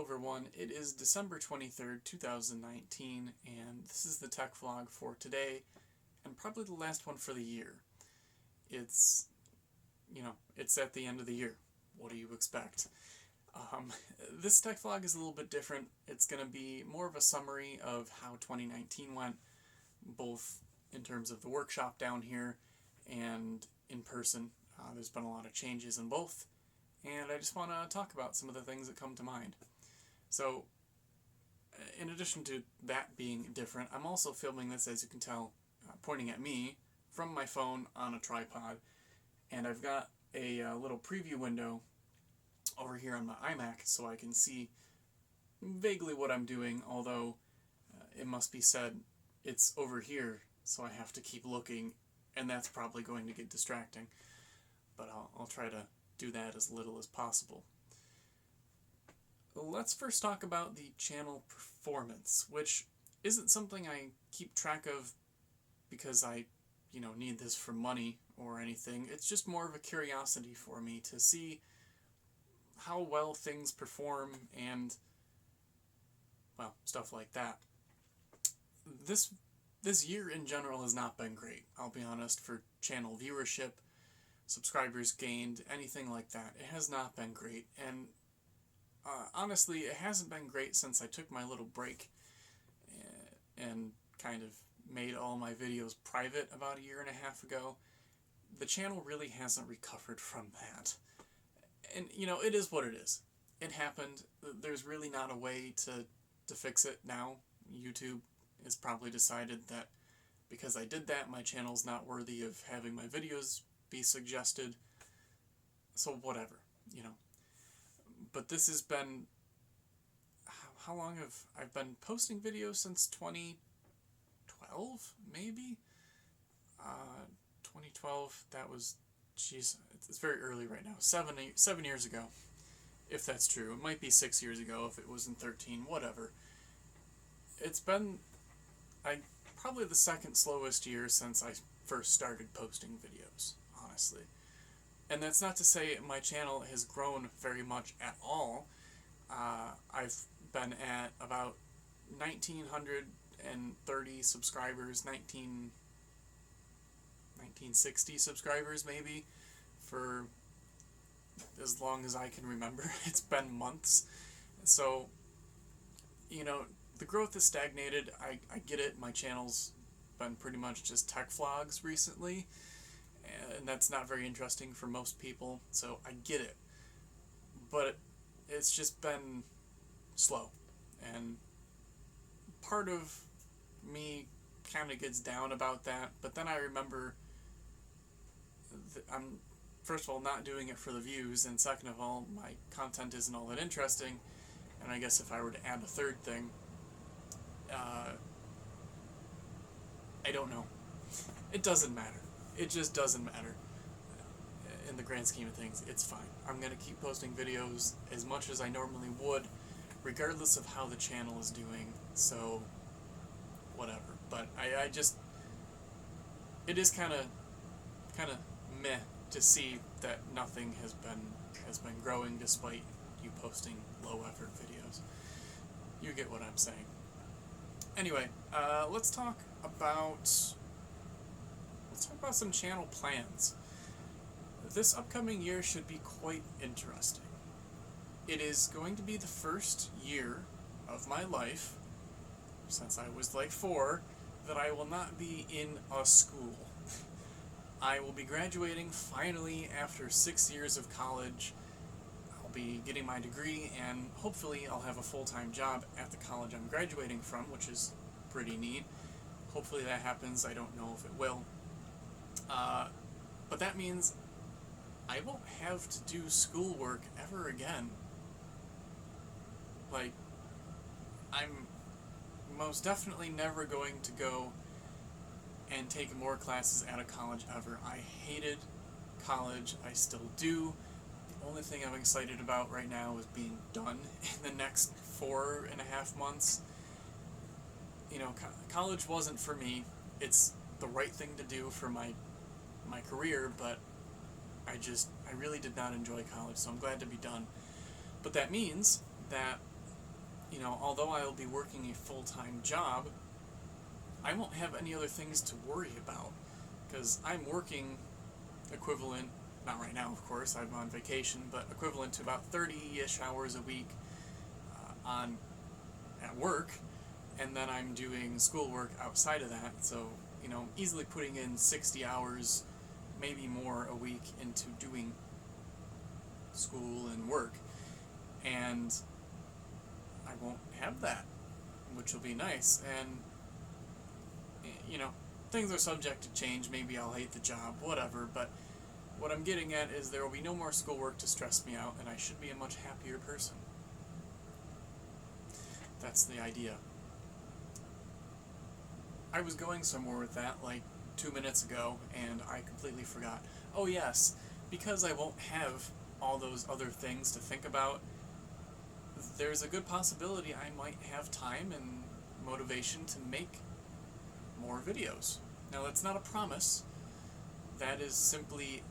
everyone. It is December 23rd, 2019, and this is the tech vlog for today, and probably the last one for the year. It's, it's at the end of the year. What do you expect? This tech vlog is a little bit different. It's going to be more of a summary of how 2019 went, both in terms of the workshop down here and in person. There's been a lot of changes in both, and I just want to talk about some of the things that come to mind. So, in addition to that being different, I'm also filming this, as you can tell, pointing at me from my phone on a tripod, and I've got a little preview window over here on my iMac so I can see vaguely what I'm doing, although it must be said it's over here, so I have to keep looking, and that's probably going to get distracting, but I'll try to do that as little as possible. Let's first talk about the channel performance, which isn't something I keep track of because I, need this for money or anything. It's just more of a curiosity for me to see how well things perform and, stuff like that. This year in general has not been great, I'll be honest, for channel viewership, subscribers gained, anything like that. It has not been great, and honestly, it hasn't been great since I took my little break and kind of made all my videos private about a year and a half ago. The channel really hasn't recovered from that. And, it is what it is. It happened. There's really not a way to fix it now. YouTube has probably decided that because I did that, my channel's not worthy of having my videos be suggested. So whatever, But this has been, how long have I been posting videos? Since 2012, maybe? 2012, that was, geez, it's very early right now. 7 years ago, if that's true. It might be 6 years ago if it was in 13, whatever. It's been, probably the second slowest year since I first started posting videos, honestly. And that's not to say my channel has grown very much at all. I've been at about 1,930 subscribers, 1960 subscribers maybe, for as long as I can remember. It's been months. So, the growth has stagnated. I get it. My channel's been pretty much just tech vlogs recently, and that's not very interesting for most people, so I get it. But it's just been slow, and part of me kind of gets down about that, but then I remember I'm, first of all, not doing it for the views, and second of all, my content isn't all that interesting, and I guess if I were to add a third thing, I don't know. It doesn't matter. It just doesn't matter. In the grand scheme of things, it's fine. I'm going to keep posting videos as much as I normally would, regardless of how the channel is doing, so whatever. But I just, it is kind of meh to see that nothing has been growing despite you posting low effort videos. You get what I'm saying. Anyway, let's talk about some channel plans. This upcoming year should be quite interesting. It is going to be the first year of my life, since I was like 4, that I will not be in a school. I will be graduating finally after 6 years of college. I'll be getting my degree, and hopefully I'll have a full-time job at the college I'm graduating from, which is pretty neat. Hopefully that happens. I don't know if it will. But that means I won't have to do schoolwork ever again. Like, I'm most definitely never going to go and take more classes at a college ever. I hated college. I still do. The only thing I'm excited about right now is being done in the next 4.5 months. College wasn't for me. It's the right thing to do for my career, but I really did not enjoy college, so I'm glad to be done. But that means that although I'll be working a full-time job, I won't have any other things to worry about, because I'm working equivalent, not right now of course, I'm on vacation, but equivalent to about 30-ish hours a week at work, and then I'm doing schoolwork outside of that, so, easily putting in 60 hours, maybe more a week into doing school and work, and I won't have that, which will be nice, and, things are subject to change, maybe I'll hate the job, whatever, but what I'm getting at is there will be no more schoolwork to stress me out, and I should be a much happier person. That's the idea. I was going somewhere with that like 2 minutes ago, and I completely forgot. Oh yes, because I won't have all those other things to think about, there's a good possibility I might have time and motivation to make more videos. Now that's not a promise. That is simply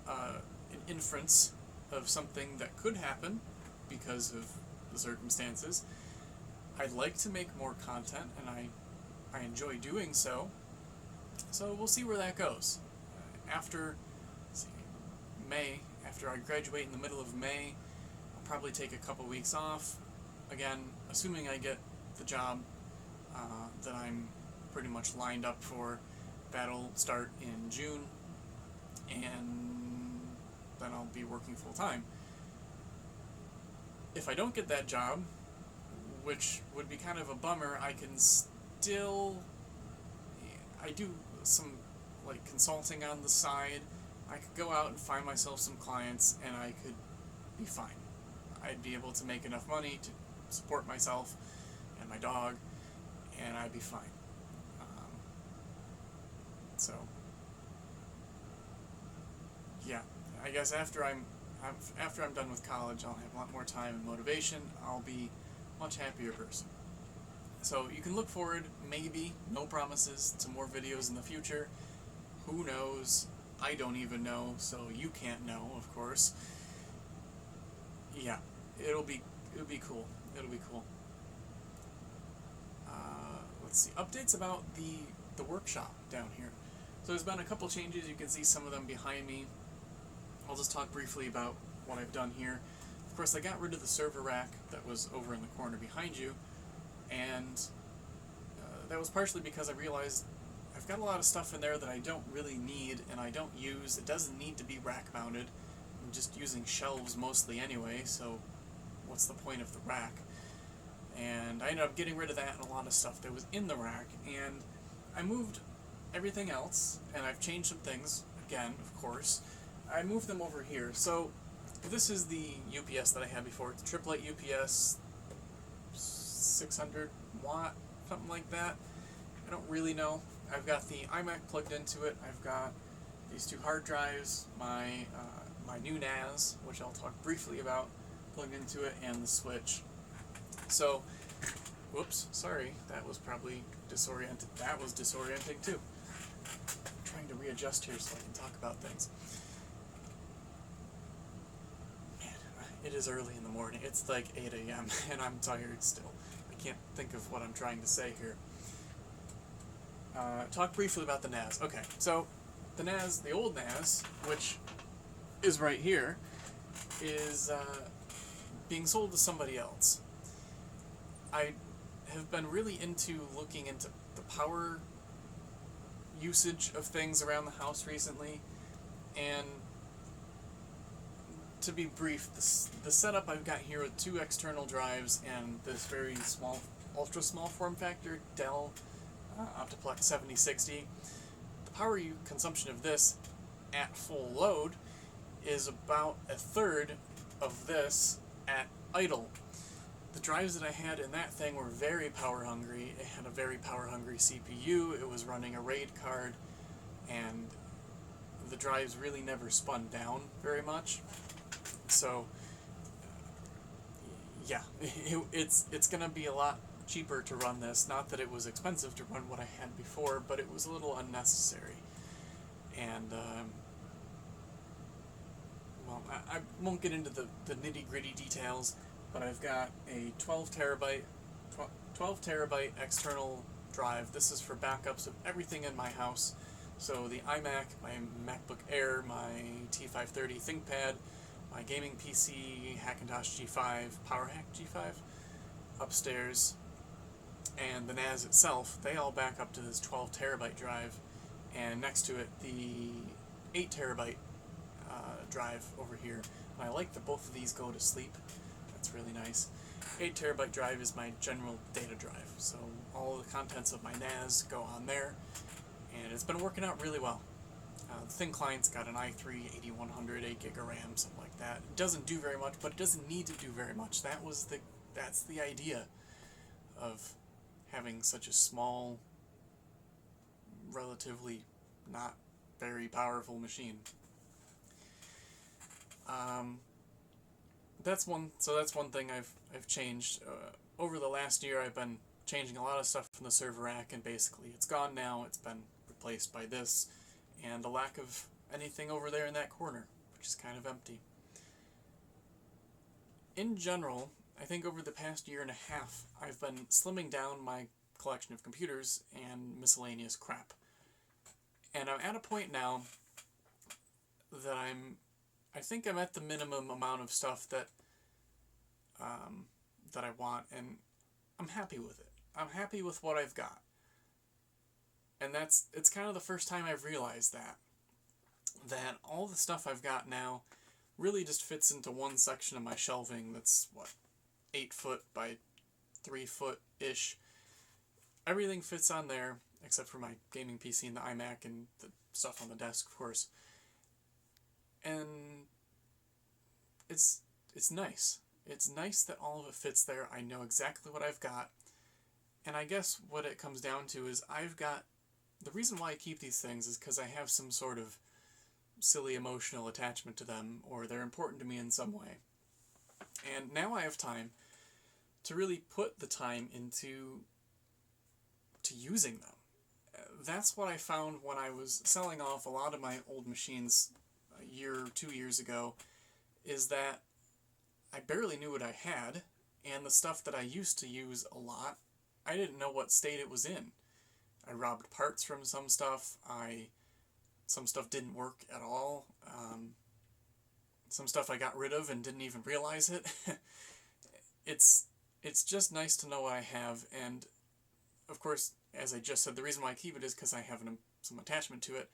an inference of something that could happen because of the circumstances. I'd like to make more content, and I enjoy doing so. So we'll see where that goes. After May, after I graduate in the middle of May, I'll probably take a couple weeks off. Again, assuming I get the job that I'm pretty much lined up for. That'll start in June, and then I'll be working full time. If I don't get that job, which would be kind of a bummer, I can still, I do some like consulting on the side. I could go out and find myself some clients, and I could be fine. I'd be able to make enough money to support myself and my dog, and I'd be fine. So, yeah, I guess after I'm done with college, I'll have a lot more time and motivation. I'll be a much happier person. So you can look forward, maybe, no promises, to more videos in the future. Who knows? I don't even know, so you can't know, of course. Yeah, it'll be cool. It'll be cool. Let's see, updates about the workshop down here. So there's been a couple changes. You can see some of them behind me. I'll just talk briefly about what I've done here. Of course, I got rid of the server rack that was over in the corner behind you, and that was partially because I realized I've got a lot of stuff in there that I don't really need and I don't use. It doesn't need to be rack mounted. I'm just using shelves mostly anyway, so what's the point of the rack? And I ended up getting rid of that and a lot of stuff that was in the rack, and I moved everything else, and I've changed some things, again, of course. I moved them over here. So this is the UPS that I had before. It's a triplet UPS, 600 watt, something like that. I don't really know. I've got the iMac plugged into it. I've got these two hard drives, my new NAS, which I'll talk briefly about, plugged into it, and the switch. So, whoops, sorry, that was probably disoriented. That was disorienting too. I'm trying to readjust here so I can talk about things. Man, it is early in the morning. It's like 8 a.m. and I'm tired still. I can't think of what I'm trying to say here. Talk briefly about the NAS. Okay, so the NAS, the old NAS, which is right here, is being sold to somebody else. I have been really into looking into the power usage of things around the house recently, and to be brief, the setup I've got here with two external drives and this very small, ultra small form factor Dell Optiplex 7060, the power consumption of this at full load is about a third of this at idle. The drives that I had in that thing were very power hungry. It had a very power hungry CPU, it was running a RAID card, and the drives really never spun down very much. So yeah, it's gonna be a lot cheaper to run this. Not that it was expensive to run what I had before, but it was a little unnecessary. And well, I won't get into the nitty-gritty details, but I've got a 12 terabyte external drive. This is for backups of everything in my house. So the iMac, my MacBook Air, my T530 ThinkPad, my gaming PC, Hackintosh G5, PowerHack G5, upstairs, and the NAS itself, they all back up to this 12 terabyte drive, and next to it the 8 terabyte drive over here. And I like that both of these go to sleep. That's really nice. 8 terabyte drive is my general data drive, so all the contents of my NAS go on there, and it's been working out really well. The thin client's got an i3 8100, 8 gig of RAM, something like that. It doesn't do very much, but it doesn't need to do very much. That's the idea of having such a small, relatively not very powerful machine. That's one thing I've changed. Over the last year, I've been changing a lot of stuff from the server rack, and basically it's gone now. It's been replaced by this, and a lack of anything over there in that corner, which is kind of empty. In general, I think over the past year and a half, I've been slimming down my collection of computers and miscellaneous crap. And I'm at a point now that I think I'm at the minimum amount of stuff that I want, and I'm happy with it. I'm happy with what I've got. And it's kind of the first time I've realized that all the stuff I've got now really just fits into one section of my shelving that's, 8 foot by 3 foot-ish. Everything fits on there, except for my gaming PC and the iMac and the stuff on the desk, of course. And it's nice. It's nice that all of it fits there. I know exactly what I've got. And I guess what it comes down to is the reason why I keep these things is because I have some sort of silly emotional attachment to them, or they're important to me in some way. And now I have time to really put the time into using them. That's what I found when I was selling off a lot of my old machines a year or 2 years ago, is that I barely knew what I had, and the stuff that I used to use a lot, I didn't know what state it was in. I robbed parts from some stuff. Some stuff didn't work at all. Some stuff I got rid of and didn't even realize it. It's just nice to know what I have, and of course, as I just said, the reason why I keep it is because I have some attachment to it.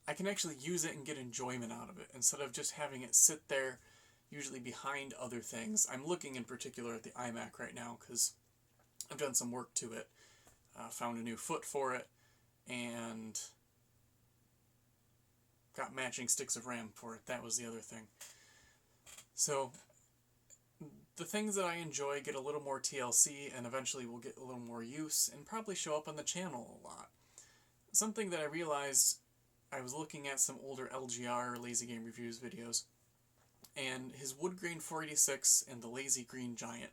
I can actually use it and get enjoyment out of it, instead of just having it sit there, usually behind other things. I'm looking in particular at the iMac right now, because I've done some work to it. Found a new foot for it, and got matching sticks of RAM for it. That was the other thing. So the things that I enjoy get a little more TLC, and eventually will get a little more use, and probably show up on the channel a lot. Something that I realized, I was looking at some older LGR, Lazy Game Reviews videos, and his Wood Grain 486 and the Lazy Green Giant,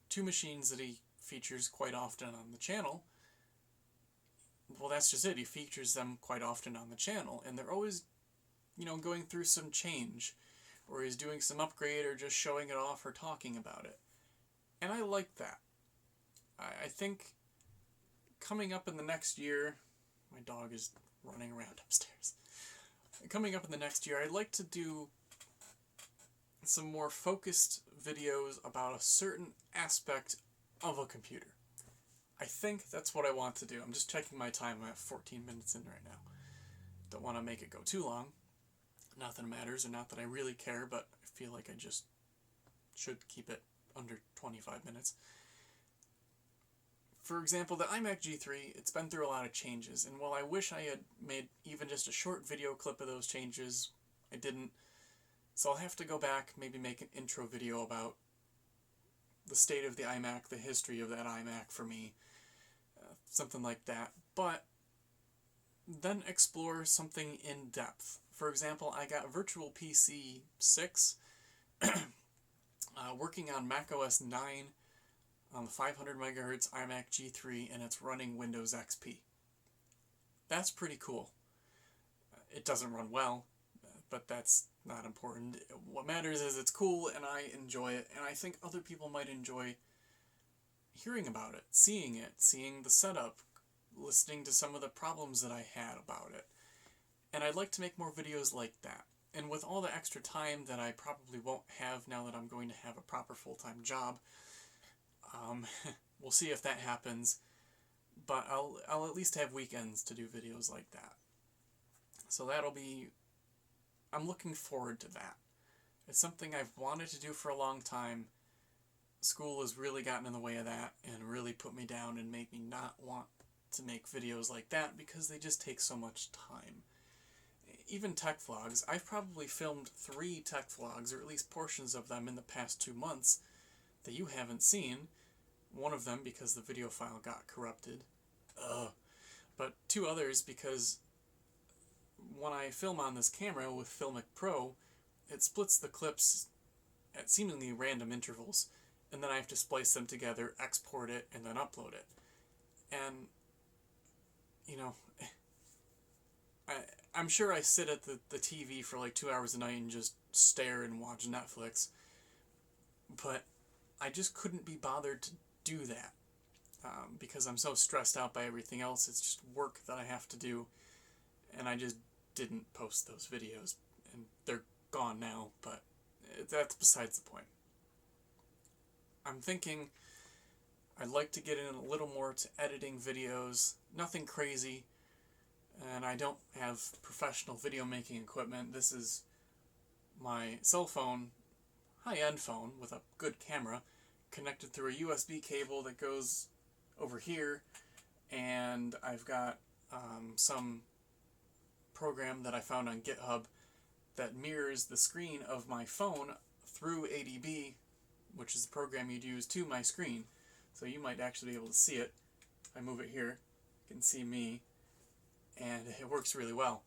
two machines that he features quite often on the channel. Well, that's just it. He features them quite often on the channel, and they're always, going through some change, or he's doing some upgrade, or just showing it off or talking about it. And I like that. I think coming up in the next year, my dog is running around upstairs. Coming up in the next year, I'd like to do some more focused videos about a certain aspect of a computer. I think that's what I want to do. I'm just checking my time. I'm at 14 minutes in right now. Don't want to make it go too long. Not that it matters, or not that I really care, but I feel like I just should keep it under 25 minutes. For example, the iMac G3, it's been through a lot of changes, and while I wish I had made even just a short video clip of those changes, I didn't. So I'll have to go back, maybe make an intro video about the state of the iMac, the history of that iMac for me, something like that. But then explore something in depth. For example, I got Virtual PC 6, working on macOS 9 on the 500 MHz iMac G3, and it's running Windows XP. That's pretty cool. It doesn't run well. but that's not important. What matters is it's cool and I enjoy it, and I think other people might enjoy hearing about it, seeing the setup, listening to some of the problems that I had about it. And I'd like to make more videos like that. And with all the extra time that I probably won't have now that I'm going to have a proper full-time job, we'll see if that happens. But I'll at least have weekends to do videos like that. So I'm looking forward to that. It's something I've wanted to do for a long time. School has really gotten in the way of that and really put me down and made me not want to make videos like that because they just take so much time. Even tech vlogs. I've probably filmed 3 tech vlogs, or at least portions of them, in the past 2 months that you haven't seen. One of them because the video file got corrupted. But 2 others because when I film on this camera with Filmic Pro, it splits the clips at seemingly random intervals, and then I have to splice them together, export it, and then upload it. And, you know, I'm sure I sit at the TV for like 2 hours a night and just stare and watch Netflix, but I just couldn't be bothered to do that because I'm so stressed out by everything else. It's just work that I have to do, and I just didn't post those videos, and they're gone now, but that's besides the point. I'm thinking I'd like to get in a little more to editing videos, nothing crazy, and I don't have professional video making equipment. This is my cell phone, high-end phone with a good camera, connected through a USB cable that goes over here, and I've got some program that I found on GitHub that mirrors the screen of my phone through ADB, which is the program you'd use, to my screen. So you might actually be able to see it. If I move it here, you can see me, and it works really well.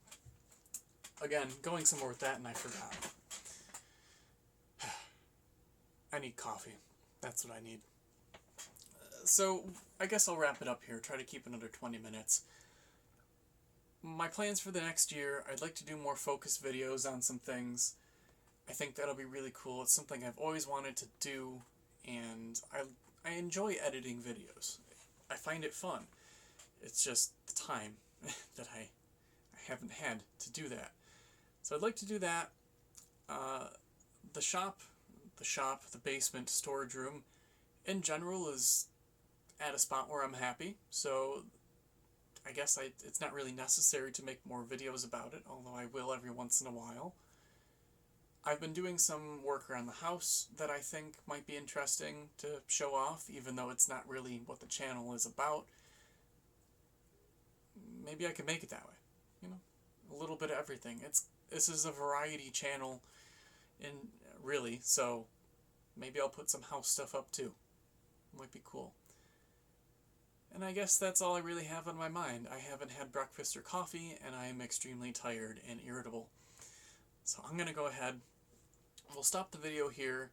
Again, going somewhere with that, and I forgot. I need coffee. That's what I need. So I guess I'll wrap it up here, try to keep it under 20 minutes. My plans for the next year, I'd like to do more focused videos on some things. I think that'll be really cool. It's something I've always wanted to do, and I enjoy editing videos. I find it fun. It's just the time that I haven't had to do that. So I'd like to do that. The shop, the basement storage room, in general is at a spot where I'm happy, so I guess it's not really necessary to make more videos about it, although I will every once in a while. I've been doing some work around the house that I think might be interesting to show off, even though it's not really what the channel is about. Maybe I could make it that way, you know, a little bit of everything. This is a variety channel, really, so maybe I'll put some house stuff up too. Might be cool. And I guess that's all I really have on my mind. I haven't had breakfast or coffee, and I am extremely tired and irritable. So I'm going to go ahead. We'll stop the video here.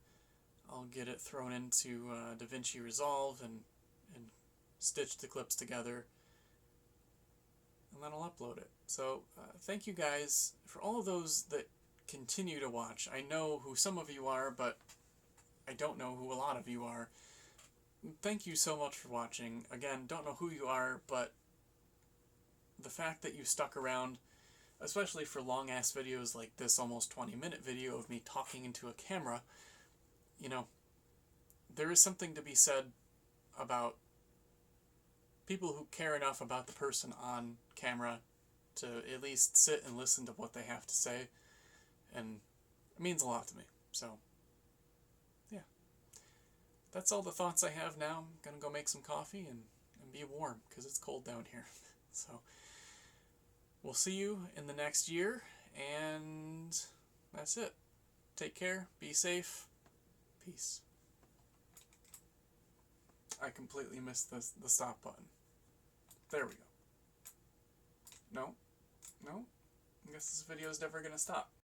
I'll get it thrown into DaVinci Resolve and stitch the clips together. And then I'll upload it. So thank you guys for all of those that continue to watch. I know who some of you are, but I don't know who a lot of you are. Thank you so much for watching. Again, don't know who you are, but the fact that you stuck around, especially for long-ass videos like this almost 20-minute video of me talking into a camera, you know, there is something to be said about people who care enough about the person on camera to at least sit and listen to what they have to say, and it means a lot to me. So yeah, that's all the thoughts I have now. I'm gonna go make some coffee and be warm because it's cold down here. So we'll see you in the next year, and that's it. Take care, be safe, peace. I completely missed the stop button. There we go. No? I guess this video is never gonna stop.